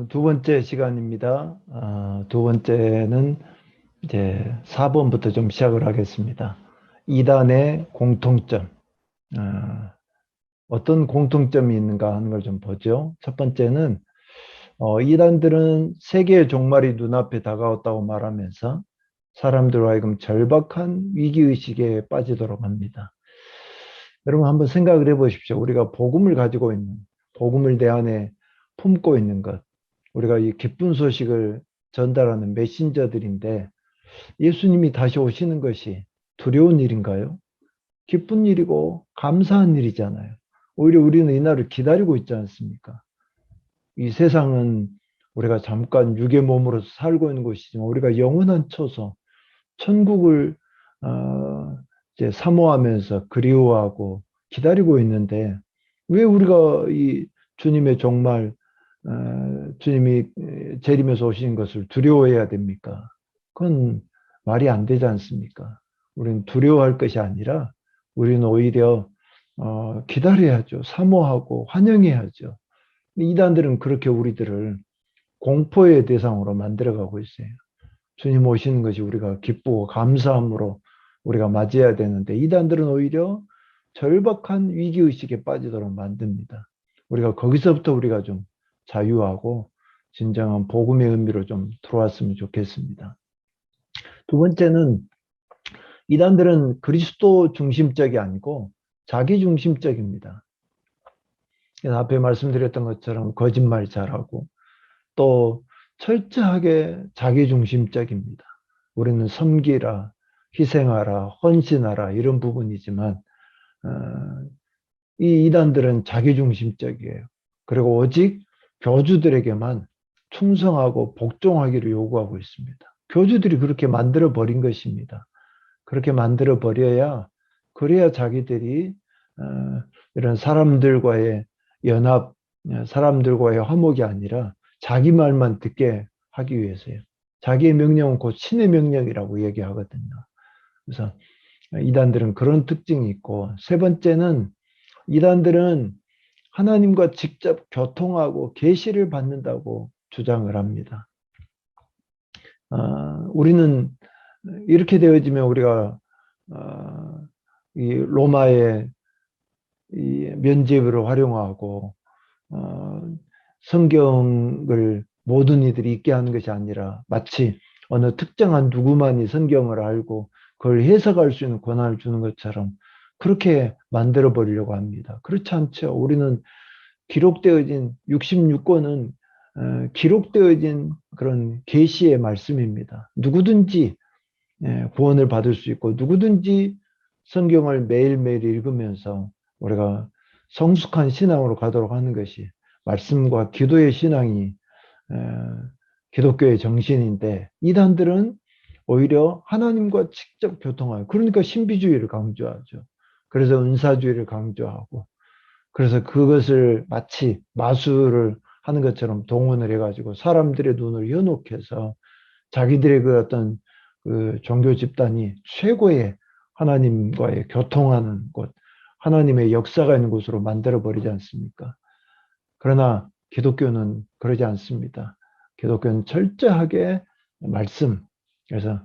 두 번째 시간입니다. 두 번째는 이제 4번부터 좀 시작을 하겠습니다. 이단의 공통점. 어떤 공통점이 있는가 하는 걸 좀 보죠. 첫 번째는 이단들은 세계의 종말이 눈앞에 다가왔다고 말하면서 사람들로 하여금 절박한 위기의식에 빠지도록 합니다. 여러분 한번 생각을 해보십시오. 우리가 복음을 가지고 있는, 복음을 내 안에 품고 있는 것. 우리가 이 기쁜 소식을 전달하는 메신저들인데 예수님이 다시 오시는 것이 두려운 일인가요? 기쁜 일이고 감사한 일이잖아요. 오히려 우리는 이날을 기다리고 있지 않습니까? 이 세상은 우리가 잠깐 육의 몸으로서 살고 있는 곳이지만 우리가 영원한 처소, 천국을 이제 사모하면서 그리워하고 기다리고 있는데 왜 우리가 이 주님의 종말 주님이 재림에서 오신 것을 두려워해야 됩니까? 그건 말이 안 되지 않습니까? 우리는 두려워할 것이 아니라 우리는 오히려 기다려야죠. 사모하고 환영해야죠. 이단들은 그렇게 우리들을 공포의 대상으로 만들어가고 있어요. 주님 오시는 것이 우리가 기쁘고 감사함으로 우리가 맞이해야 되는데 이단들은 오히려 절박한 위기의식에 빠지도록 만듭니다. 우리가 거기서부터 우리가 좀 자유하고 진정한 복음의 의미로 좀 들어왔으면 좋겠습니다. 두 번째는 이단들은 그리스도 중심적이 아니고 자기 중심적입니다. 앞에 말씀드렸던 것처럼 거짓말 잘하고 또 철저하게 자기 중심적입니다. 우리는 섬기라, 희생하라, 헌신하라 이런 부분이지만 이 이단들은 자기 중심적이에요. 그리고 오직 교주들에게만 충성하고 복종하기를 요구하고 있습니다. 교주들이 그렇게 만들어 버린 것입니다. 그렇게 만들어 버려야 그래야 자기들이 이런 사람들과의 연합, 사람들과의 화목이 아니라 자기 말만 듣게 하기 위해서요. 자기의 명령은 곧 신의 명령이라고 얘기하거든요. 그래서 이단들은 그런 특징이 있고 세 번째는 이단들은 하나님과 직접 교통하고 계시를 받는다고 주장을 합니다. 우리는 이렇게 되어지면 우리가 이 로마의 이 면죄부를 활용하고 성경을 모든 이들이 읽게 하는 것이 아니라 마치 어느 특정한 누구만이 성경을 알고 그걸 해석할 수 있는 권한을 주는 것처럼 그렇게 만들어 버리려고 합니다. 그렇지 않죠. 우리는 기록되어진 66권은 기록되어진 그런 계시의 말씀입니다. 누구든지 구원을 받을 수 있고 누구든지 성경을 매일매일 읽으면서 우리가 성숙한 신앙으로 가도록 하는 것이 말씀과 기도의 신앙이 기독교의 정신인데 이단들은 오히려 하나님과 직접 교통하고 그러니까 신비주의를 강조하죠. 그래서 은사주의를 강조하고 그래서 그것을 마치 마술을 하는 것처럼 동원을 해가지고 사람들의 눈을 현혹해서 자기들의 그 어떤 그 종교 집단이 최고의 하나님과의 교통하는 곳, 하나님의 역사가 있는 곳으로 만들어 버리지 않습니까? 그러나 기독교는 그러지 않습니다. 기독교는 철저하게 말씀, 그래서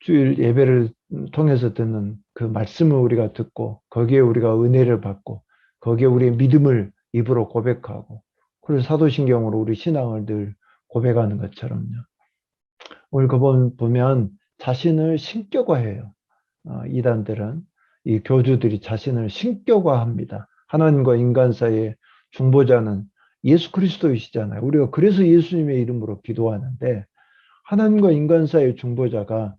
주일 예배를 통해서 듣는 그 말씀을 우리가 듣고 거기에 우리가 은혜를 받고 거기에 우리의 믿음을 입으로 고백하고 그래서 사도신경으로 우리 신앙을 늘 고백하는 것처럼요. 오늘 그분 보면 자신을 신격화해요. 이단들은 이 교주들이 자신을 신격화합니다. 하나님과 인간 사이의 중보자는 예수 그리스도이시잖아요. 우리가 그래서 예수님의 이름으로 기도하는데 하나님과 인간 사이의 중보자가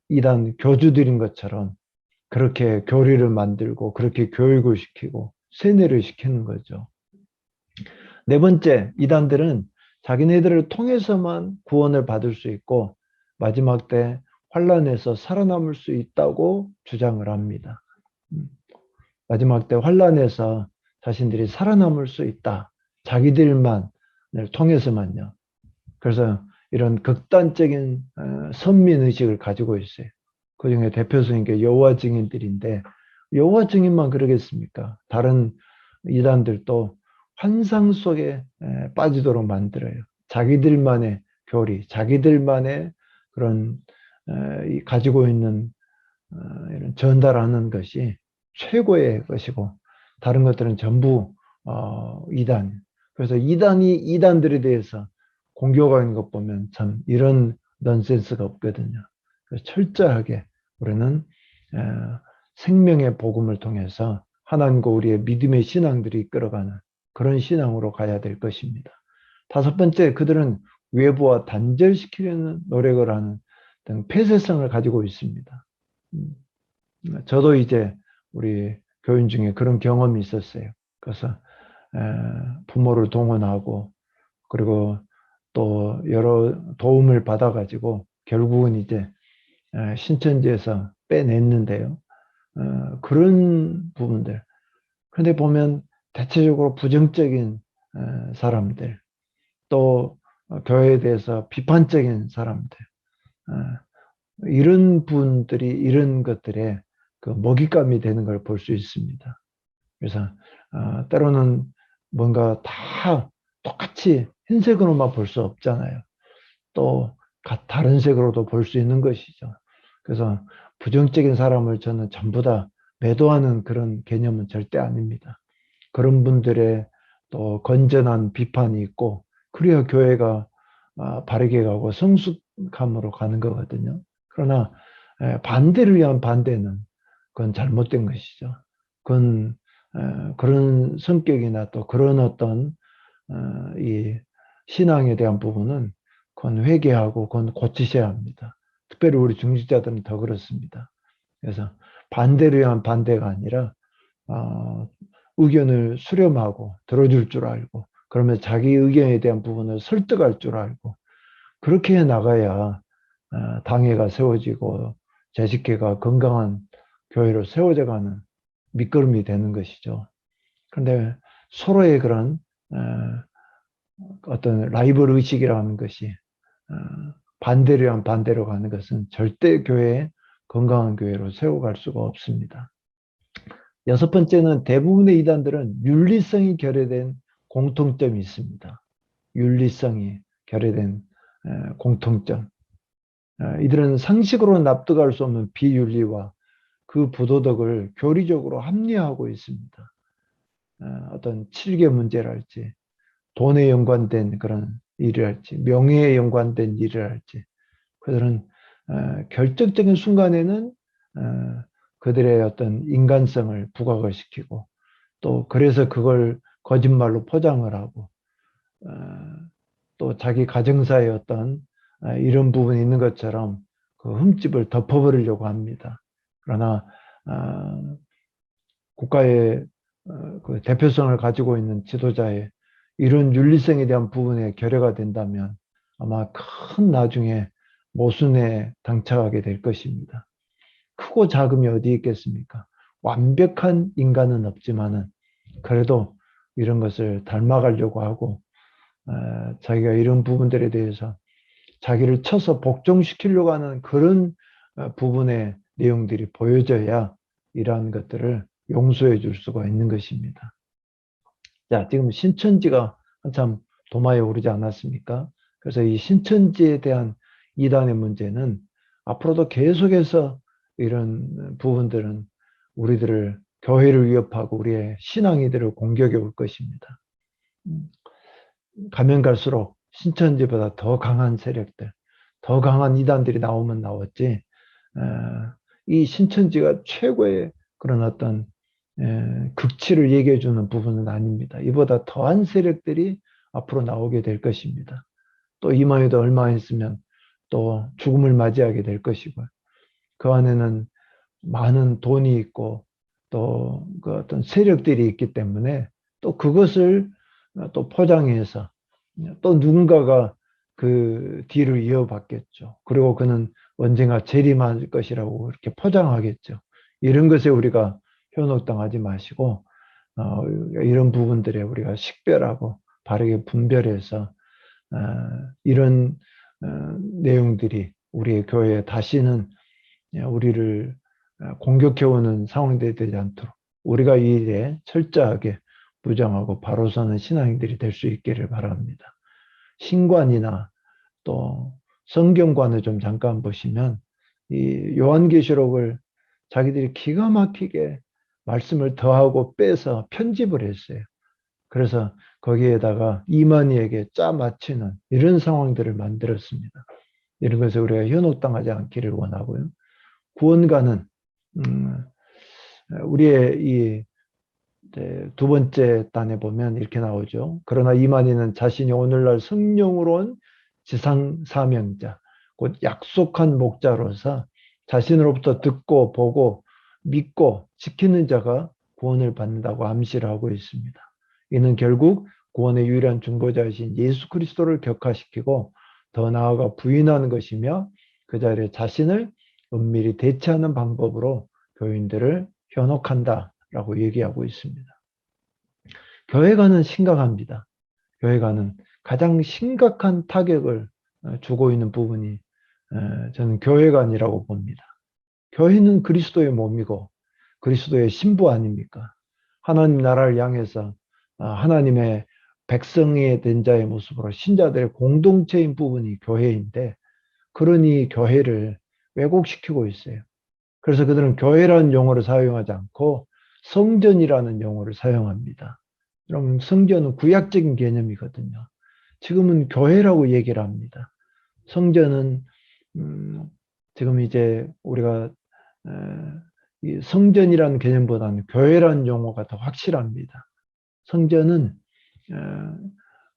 이단 교주들인 것처럼 그렇게 교리를 만들고 그렇게 교육을 시키고 세뇌를 시키는 거죠. 네 번째, 이단들은 자기네들을 통해서만 구원을 받을 수 있고 마지막 때 환란에서 살아남을 수 있다고 주장을 합니다. 마지막 때 환란에서 자신들이 살아남을 수 있다. 자기들만을 통해서만요. 그래서 이런 극단적인 선민의식을 가지고 있어요. 그중에 대표적인 게 여호와 증인들인데 여호와 증인만 그러겠습니까? 다른 이단들도 환상 속에 빠지도록 만들어요. 자기들만의 교리, 자기들만의 그런 가지고 있는 이런 전달하는 것이 최고의 것이고 다른 것들은 전부 이단. 그래서 이단이 이단들에 대해서 공격하는 것 보면 참 이런 넌센스가 없거든요. 그래서 철저하게 우리는 생명의 복음을 통해서 하나님과 우리의 믿음의 신앙들이 이끌어가는 그런 신앙으로 가야 될 것입니다. 다섯 번째, 그들은 외부와 단절시키려는 노력을 하는 등 폐쇄성을 가지고 있습니다. 저도 이제 우리 교인 중에 그런 경험이 있었어요. 그래서 부모를 동원하고 그리고 또 여러 도움을 받아가지고 결국은 이제 신천지에서 빼냈는데요. 그런 부분들. 그런데 보면 대체적으로 부정적인 사람들, 또 교회에 대해서 비판적인 사람들, 이런 분들이 이런 것들에 그 먹잇감이 되는 걸 볼 수 있습니다. 그래서 때로는 뭔가 다 똑같이 흰색으로만 볼 수 없잖아요. 또 다른 색으로도 볼 수 있는 것이죠. 그래서 부정적인 사람을 저는 전부 다 매도하는 그런 개념은 절대 아닙니다. 그런 분들의 또 건전한 비판이 있고 그래야 교회가 바르게 가고 성숙함으로 가는 거거든요. 그러나 반대를 위한 반대는 그건 잘못된 것이죠. 그건 그런 성격이나 또 그런 어떤 이 신앙에 대한 부분은 그건 회개하고 그건 고치셔야 합니다. 특별히 우리 중직자들은 더 그렇습니다. 그래서 반대를 위한 반대가 아니라 의견을 수렴하고 들어줄 줄 알고 그러면 자기 의견에 대한 부분을 설득할 줄 알고 그렇게 해 나가야 당회가 세워지고 제식회가 건강한 교회로 세워져가는 밑거름이 되는 것이죠. 그런데 서로의 그런 어떤 라이벌 의식이라는 것이 반대를 위한 반대로 가는 것은 절대 교회에 건강한 교회로 세워갈 수가 없습니다. 여섯 번째는 대부분의 이단들은 윤리성이 결여된 공통점이 있습니다. 윤리성이 결여된 공통점. 이들은 상식으로 납득할 수 없는 비윤리와 그 부도덕을 교리적으로 합리화하고 있습니다. 어떤 칠계 문제랄지 돈에 연관된 그런 일이랄지 명예에 연관된 일이랄지 그들은 결정적인 순간에는 그들의 어떤 인간성을 부각을 시키고 또 그래서 그걸 거짓말로 포장을 하고 또 자기 가정사의 어떤 이런 부분이 있는 것처럼 그 흠집을 덮어버리려고 합니다. 그러나 국가의 그 대표성을 가지고 있는 지도자의 이런 윤리성에 대한 부분에 결여가 된다면 아마 큰 나중에 모순에 당착하게 될 것입니다. 크고 작음이 어디 있겠습니까? 완벽한 인간은 없지만은 그래도 이런 것을 닮아가려고 하고 자기가 이런 부분들에 대해서 자기를 쳐서 복종시키려고 하는 그런 부분의 내용들이 보여져야 이러한 것들을 용서해 줄 수가 있는 것입니다. 자, 지금 신천지가 한참 도마에 오르지 않았습니까? 그래서 이 신천지에 대한 이단의 문제는 앞으로도 계속해서 이런 부분들은 우리들을 교회를 위협하고 우리의 신앙이들을 공격해 올 것입니다. 가면 갈수록 신천지보다 더 강한 세력들, 더 강한 이단들이 나오면 나왔지 이 신천지가 최고의 그런 어떤 극치를 얘기해 주는 부분은 아닙니다. 이보다 더한 세력들이 앞으로 나오게 될 것입니다. 또 이마에도 얼마 있으면 또 죽음을 맞이하게 될 것이고요. 그 안에는 많은 돈이 있고 또 그 어떤 세력들이 있기 때문에 또 그것을 또 포장해서 또 누군가가 그 뒤를 이어받겠죠. 그리고 그는 언젠가 재림할 것이라고 이렇게 포장하겠죠. 이런 것에 우리가 현혹당하지 마시고 이런 부분들에 우리가 식별하고 바르게 분별해서 이런 내용들이 우리의 교회에 다시는 우리를 공격해오는 상황이 되지 않도록 우리가 이 일에 철저하게 부정하고 바로 서는 신앙인들이 될 수 있기를 바랍니다. 신관이나 또 성경관을 좀 잠깐 보시면 이 요한계시록을 자기들이 기가 막히게 말씀을 더하고 빼서 편집을 했어요. 그래서 거기에다가 이만희에게 짜맞추는 이런 상황들을 만들었습니다. 이런 것을 우리가 현혹당하지 않기를 원하고요. 구원가는 우리의 이 두 번째 단에 보면 이렇게 나오죠. 그러나 이만희는 자신이 오늘날 성령으로 온 지상 사명자, 곧 약속한 목자로서 자신으로부터 듣고 보고 믿고 지키는 자가 구원을 받는다고 암시를 하고 있습니다. 이는 결국 구원의 유일한 중보자이신 예수 그리스도를 격화시키고 더 나아가 부인하는 것이며 그 자리에 자신을 은밀히 대체하는 방법으로 교인들을 현혹한다라고 얘기하고 있습니다. 교회가는 심각합니다. 교회가는 가장 심각한 타격을 주고 있는 부분이 저는 교회관이라고 봅니다. 교회는 그리스도의 몸이고 그리스도의 신부 아닙니까? 하나님 나라를 향해서 하나님의 백성이 된 자의 모습으로 신자들의 공동체인 부분이 교회인데 그러니 교회를 왜곡시키고 있어요. 그래서 그들은 교회라는 용어를 사용하지 않고 성전이라는 용어를 사용합니다. 그럼 성전은 구약적인 개념이거든요. 지금은 교회라고 얘기를 합니다. 성전은 지금 이제 우리가 이 성전이라는 개념보다는 교회라는 용어가 더 확실합니다. 성전은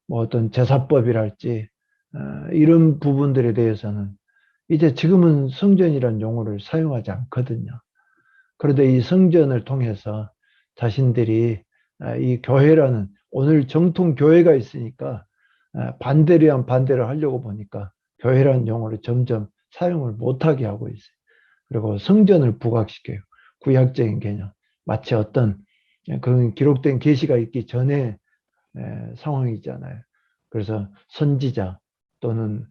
뭐 어떤 제사법이랄지 이런 부분들에 대해서는 이제 지금은 성전이라는 용어를 사용하지 않거든요. 그런데 이 성전을 통해서 자신들이 이 교회라는 오늘 정통 교회가 있으니까 반대를 한 반대를 하려고 보니까 교회라는 용어를 점점 사용을 못하게 하고 있어요. 그리고 성전을 부각시켜요. 구약적인 개념. 마치 어떤 그런 기록된 계시가 있기 전에 상황이잖아요. 그래서 선지자 또는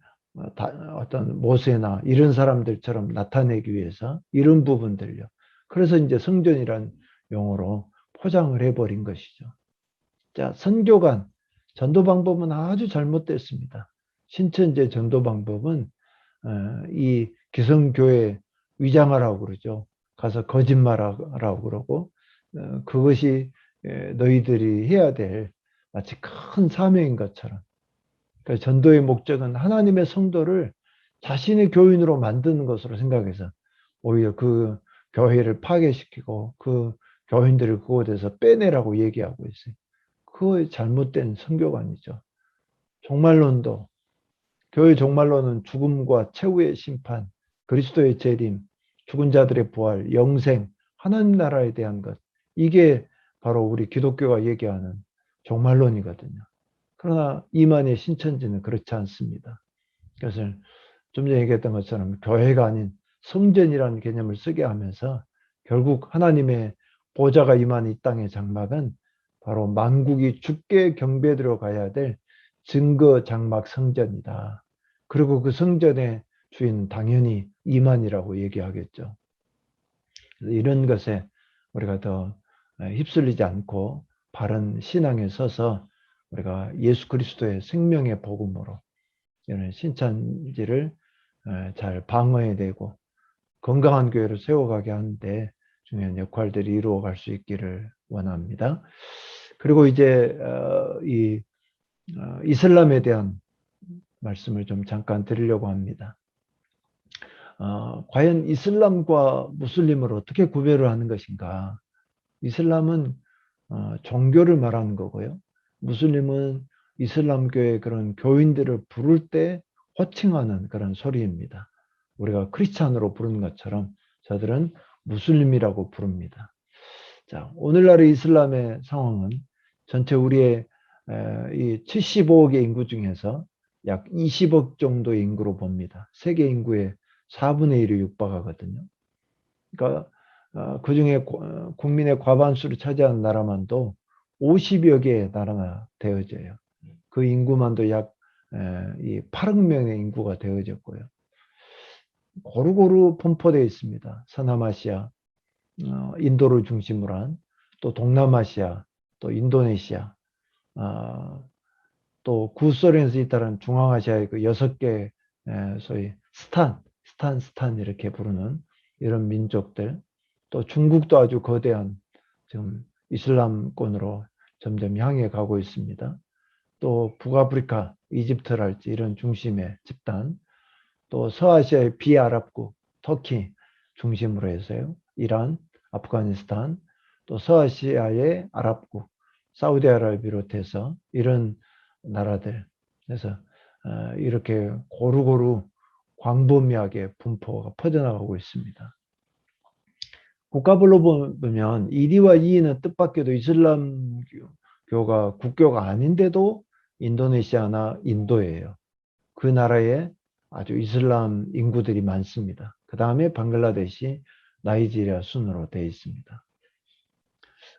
어떤 모세나 이런 사람들처럼 나타내기 위해서 이런 부분들요. 그래서 이제 성전이란 용어로 포장을 해버린 것이죠. 자, 선교관, 전도 방법은 아주 잘못됐습니다. 신천지 전도 방법은 이 기성교회 위장하라고 그러죠. 가서 거짓말하라고 그러고 그것이 너희들이 해야 될 마치 큰 사명인 것처럼. 그러니까 전도의 목적은 하나님의 성도를 자신의 교인으로 만드는 것으로 생각해서 오히려 그 교회를 파괴시키고 그 교인들을 그곳에서 빼내라고 얘기하고 있어요. 그거 잘못된 선교관이죠. 종말론도 교회 종말론은 죽음과 최후의 심판, 그리스도의 재림, 죽은 자들의 부활, 영생, 하나님 나라에 대한 것. 이게 바로 우리 기독교가 얘기하는 종말론이거든요. 그러나 이만희 신천지는 그렇지 않습니다. 그래서 좀 전에 얘기했던 것처럼 교회가 아닌 성전이라는 개념을 쓰게 하면서 결국 하나님의 보좌가 임한 이 땅의 장막은 바로 만국이 주께 경배드려 가야 될 증거 장막 성전이다. 그리고 그 성전의 주인 당연히 이만이라고 얘기하겠죠. 이런 것에 우리가 더 휩쓸리지 않고 바른 신앙에 서서 우리가 예수 그리스도의 생명의 복음으로 이런 신천지를 잘 방어해내고 건강한 교회를 세워가게 하는데 중요한 역할들이 이루어갈 수 있기를 원합니다. 그리고 이제 이 이슬람에 대한 말씀을 좀 잠깐 드리려고 합니다. 과연 이슬람과 무슬림을 어떻게 구별을 하는 것인가? 이슬람은 종교를 말하는 거고요. 무슬림은 이슬람교의 그런 교인들을 부를 때 호칭하는 그런 소리입니다. 우리가 크리스찬으로 부르는 것처럼 저들은 무슬림이라고 부릅니다. 자, 오늘날의 이슬람의 상황은 전체 우리의 이 75억의 인구 중에서 약 20억 정도의 인구로 봅니다. 세계 인구의 4분의 1이 육박하거든요. 그러니까 그 중에 국민의 과반수를 차지하는 나라만도 50여 개의 나라가 되어져요. 그 인구만도 약 8억 명의 인구가 되어졌고요. 고루고루 분포되어 있습니다. 서남아시아, 인도를 중심으로 한 또 동남아시아, 또 인도네시아, 또 구소련에서 잇따른 중앙아시아의 그 6개 소위 스탄 이렇게 부르는 이런 민족들, 또 중국도 아주 거대한 지금 이슬람권으로 점점 향해 가고 있습니다. 또 북아프리카, 이집트랄지 이런 중심의 집단, 또 서아시아의 비아랍국, 터키 중심으로 해서요. 이란, 아프가니스탄, 또 서아시아의 아랍국, 사우디아라비아를 비롯해서 이런 나라들. 그래서 이렇게 고루고루 광범위하게 분포가 퍼져나가고 있습니다. 국가별로 보면 이리와 이는 뜻밖에도 이슬람교가 국교가 아닌데도 인도네시아나 인도예요. 그 나라에 아주 이슬람 인구들이 많습니다. 그 다음에 방글라데시, 나이지리아 순으로 되어 있습니다.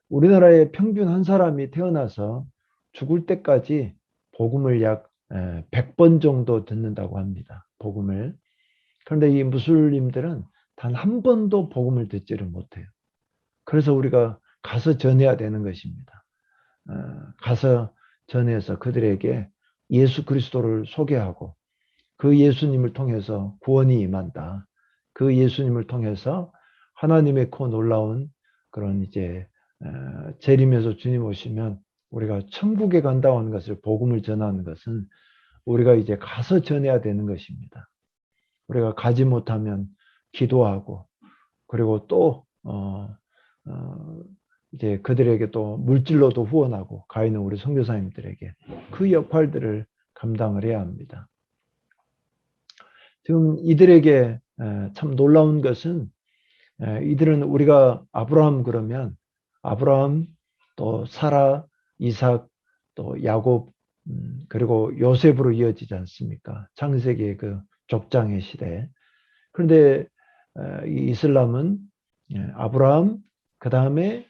우리나라의 평균 한 사람이 태어나서 죽을 때까지 복음을 약 100번 정도 듣는다고 합니다. 복음을. 그런데 이 무슬림들은 단 한 번도 복음을 듣지를 못해요. 그래서 우리가 가서 전해야 되는 것입니다. 가서 전해서 그들에게 예수 그리스도를 소개하고 그 예수님을 통해서 구원이 임한다. 그 예수님을 통해서 하나님의 그 놀라운 그런 이제 재림에서 주님 오시면 우리가 천국에 간다고 하는 것을 복음을 전하는 것은 우리가 이제 가서 전해야 되는 것입니다. 우리가 가지 못하면 기도하고 그리고 또 이제 그들에게 또 물질로도 후원하고 가 있는 우리 선교사님들에게 그 역할들을 감당을 해야 합니다. 지금 이들에게 참 놀라운 것은 이들은 우리가 아브라함 그러면 아브라함 또 사라, 이삭 또 야곱 그리고 요셉으로 이어지지 않습니까? 창세기의 그 족장의 시대. 그런데 이 이슬람은 아브라함 그 다음에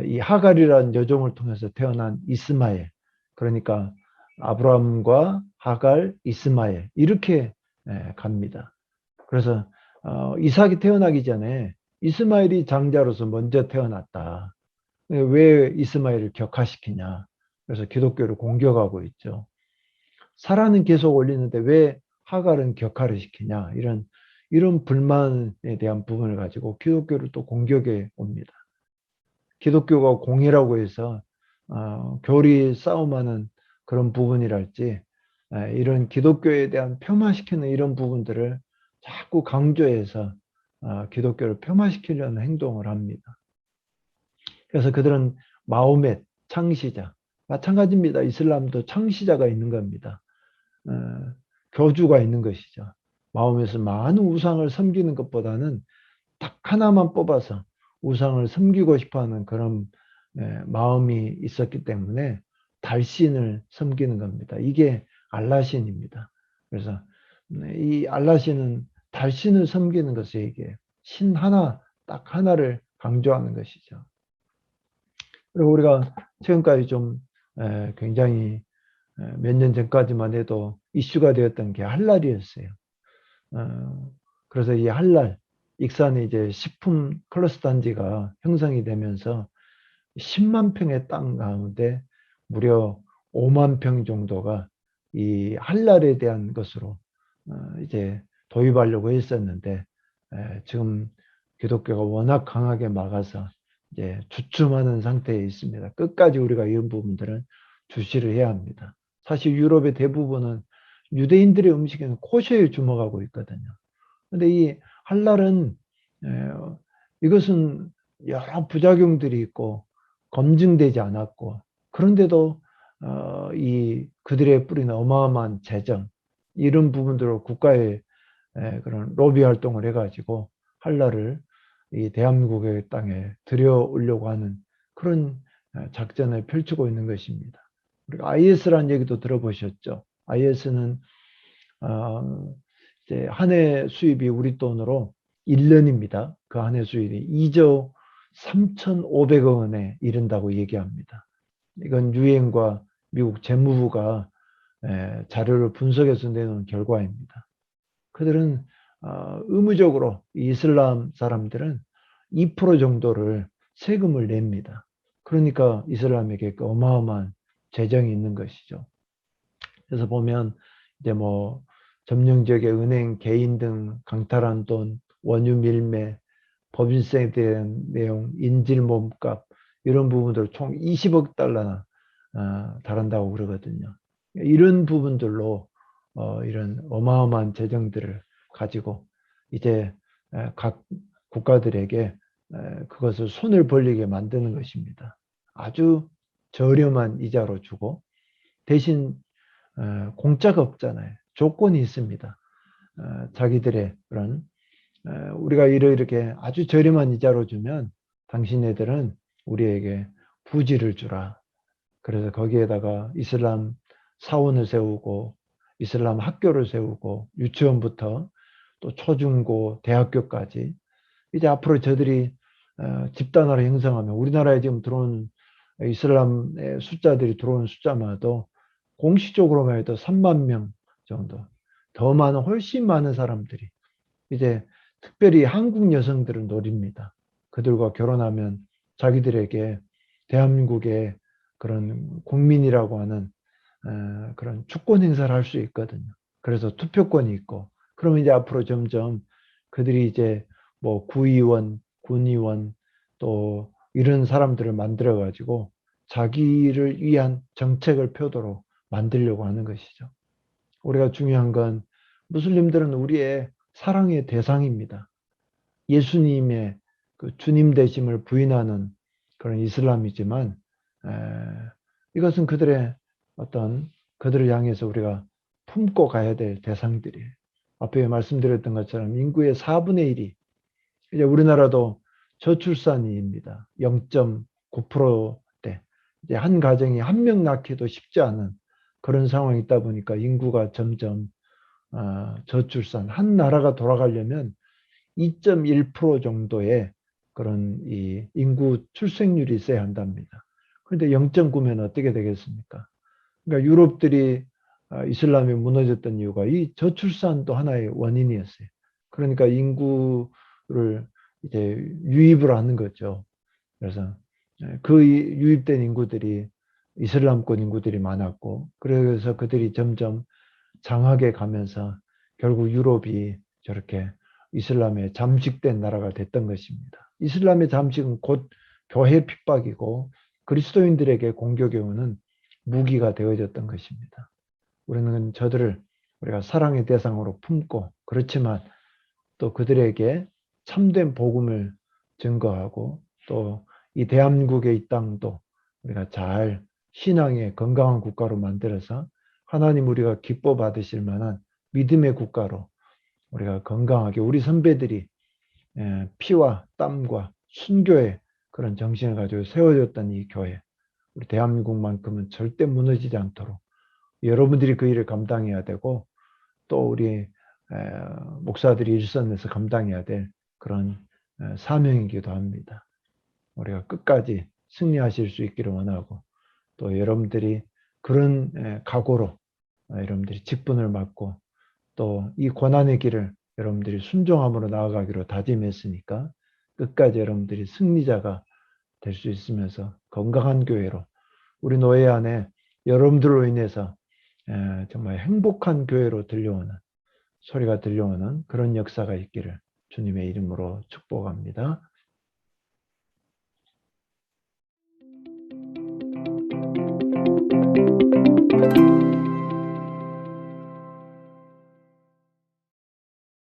이 하갈이라는 여종을 통해서 태어난 이스마엘, 그러니까 아브라함과 하갈, 이스마엘 이렇게 갑니다. 그래서 이삭이 태어나기 전에 이스마엘이 장자로서 먼저 태어났다. 왜 이스마엘을 격화시키냐? 그래서 기독교를 공격하고 있죠. 사라는 계속 올리는데 왜 하갈은 격화를 시키냐? 이런 불만에 대한 부분을 가지고 기독교를 또 공격해 옵니다. 기독교가 공이라고 해서 교리 싸움하는 그런 부분이랄지 이런 기독교에 대한 폄하시키는 이런 부분들을 자꾸 강조해서 기독교를 폄하시키려는 행동을 합니다. 그래서 그들은 마호멧 창시자, 마찬가지입니다. 이슬람도 창시자가 있는 겁니다. 교주가 있는 것이죠. 마음에서 많은 우상을 섬기는 것보다는 딱 하나만 뽑아서 우상을 섬기고 싶어하는 그런 마음이 있었기 때문에 달신을 섬기는 겁니다. 이게 알라신입니다. 그래서 이 알라신은 달신을 섬기는 것에 이게 신 하나, 딱 하나를 강조하는 것이죠. 그리고 우리가 지금까지 좀 굉장히 몇 년 전까지만 해도 이슈가 되었던 게 할랄이었어요. 그래서 이 할랄, 익산에 이제 식품 클러스터 단지가 형성이 되면서 10만 평의 땅 가운데 무려 5만 평 정도가 이 할랄에 대한 것으로 이제 도입하려고 했었는데 지금 기독교가 워낙 강하게 막아서 이제 주춤하는 상태에 있습니다. 끝까지 우리가 이런 부분들은 주시를 해야 합니다. 사실 유럽의 대부분은 유대인들의 음식에는 코셔에 주목하고 있거든요. 근데 이 할랄은 이것은 여러 부작용들이 있고 검증되지 않았고 그런데도 이 그들의 뿌리는 어마어마한 재정 이런 부분들로 국가의 그런 로비 활동을 해가지고 할랄을 이 대한민국의 땅에 들여오려고 하는 그런 작전을 펼치고 있는 것입니다. 우리가 IS라는 얘기도 들어보셨죠? IS는 이제 한 해 수입이 우리 돈으로 1년입니다. 그 한 해 수입이 2조 3,500억 원에 이른다고 얘기합니다. 이건 유엔과 미국 재무부가 자료를 분석해서 내놓은 결과입니다. 그들은 의무적으로 이슬람 사람들은 2% 정도를 세금을 냅니다. 그러니까 이슬람에게 그 어마어마한 재정이 있는 것이죠. 그래서 보면 이제 뭐 점령지역의 은행, 개인 등 강탈한 돈, 원유 밀매, 법인세에 대한 내용, 인질 몸값 이런 부분들 총 20억 달러나 달한다고 그러거든요. 이런 부분들로 이런 어마어마한 재정들을 가지고 이제 각 국가들에게 그것을 손을 벌리게 만드는 것입니다. 아주 저렴한 이자로 주고 대신 공짜가 없잖아요. 조건이 있습니다. 자기들의 그런 우리가 이렇게 아주 저렴한 이자로 주면 당신네들은 우리에게 부지를 주라. 그래서 거기에다가 이슬람 사원을 세우고 이슬람 학교를 세우고 유치원부터 또 초중고 대학교까지 이제 앞으로 저들이 집단화를 형성하면 우리나라에 지금 들어온 이슬람의 숫자들이 들어온 숫자마도 공식적으로만 해도 3만 명 정도 더 많은 훨씬 많은 사람들이 이제 특별히 한국 여성들을 노립니다. 그들과 결혼하면 자기들에게 대한민국의 그런 국민이라고 하는 그런 주권 행사를 할 수 있거든요. 그래서 투표권이 있고 그러면 이제 앞으로 점점 그들이 이제 뭐 구의원, 군의원 또 이런 사람들을 만들어 가지고 자기를 위한 정책을 표도로 만들려고 하는 것이죠. 우리가 중요한 건 무슬림들은 우리의 사랑의 대상입니다. 예수님의 그 주님 되심을 부인하는 그런 이슬람이지만 에, 이것은 그들의 어떤 그들을 향해서 우리가 품고 가야 될 대상들이에요. 앞에 말씀드렸던 것처럼 인구의 4분의 1이 이제 우리나라도 저출산입니다. 0.9%대. 이제 한 가정이 한 명 낳기도 쉽지 않은 그런 상황이 있다 보니까 인구가 점점 저출산 한 나라가 돌아가려면 2.1% 정도의 그런 이 인구 출생률이 있어야 한답니다. 그런데 0.9면 어떻게 되겠습니까? 그러니까 유럽들이 이슬람이 무너졌던 이유가 이 저출산도 하나의 원인이었어요. 그러니까 인구를 이제 유입을 하는 거죠. 그래서 그 유입된 인구들이 이슬람권 인구들이 많았고 그래서 그들이 점점 장악해 가면서 결국 유럽이 저렇게 이슬람에 잠식된 나라가 됐던 것입니다. 이슬람의 잠식은 곧 교회 핍박이고 그리스도인들에게 공격해 오는 무기가 되어졌던 것입니다. 우리는 저들을 우리가 사랑의 대상으로 품고 그렇지만 또 그들에게 참된 복음을 증거하고 또 이 대한민국의 이 땅도 우리가 잘 신앙의 건강한 국가로 만들어서 하나님 우리가 기뻐 받으실 만한 믿음의 국가로 우리가 건강하게 우리 선배들이 피와 땀과 순교의 그런 정신을 가지고 세워졌던 이 교회 우리 대한민국만큼은 절대 무너지지 않도록 여러분들이 그 일을 감당해야 되고 또 우리 목사들이 일선에서 감당해야 될 그런 사명이기도 합니다. 우리가 끝까지 승리하실 수 있기를 원하고 또 여러분들이 그런 각오로 여러분들이 직분을 맡고 또 이 고난의 길을 여러분들이 순종함으로 나아가기로 다짐했으니까 끝까지 여러분들이 승리자가 될 수 있으면서 건강한 교회로 우리 노예 안에 여러분들로 인해서 정말 행복한 교회로 들려오는 소리가 들려오는 그런 역사가 있기를 주님의 이름으로 축복합니다.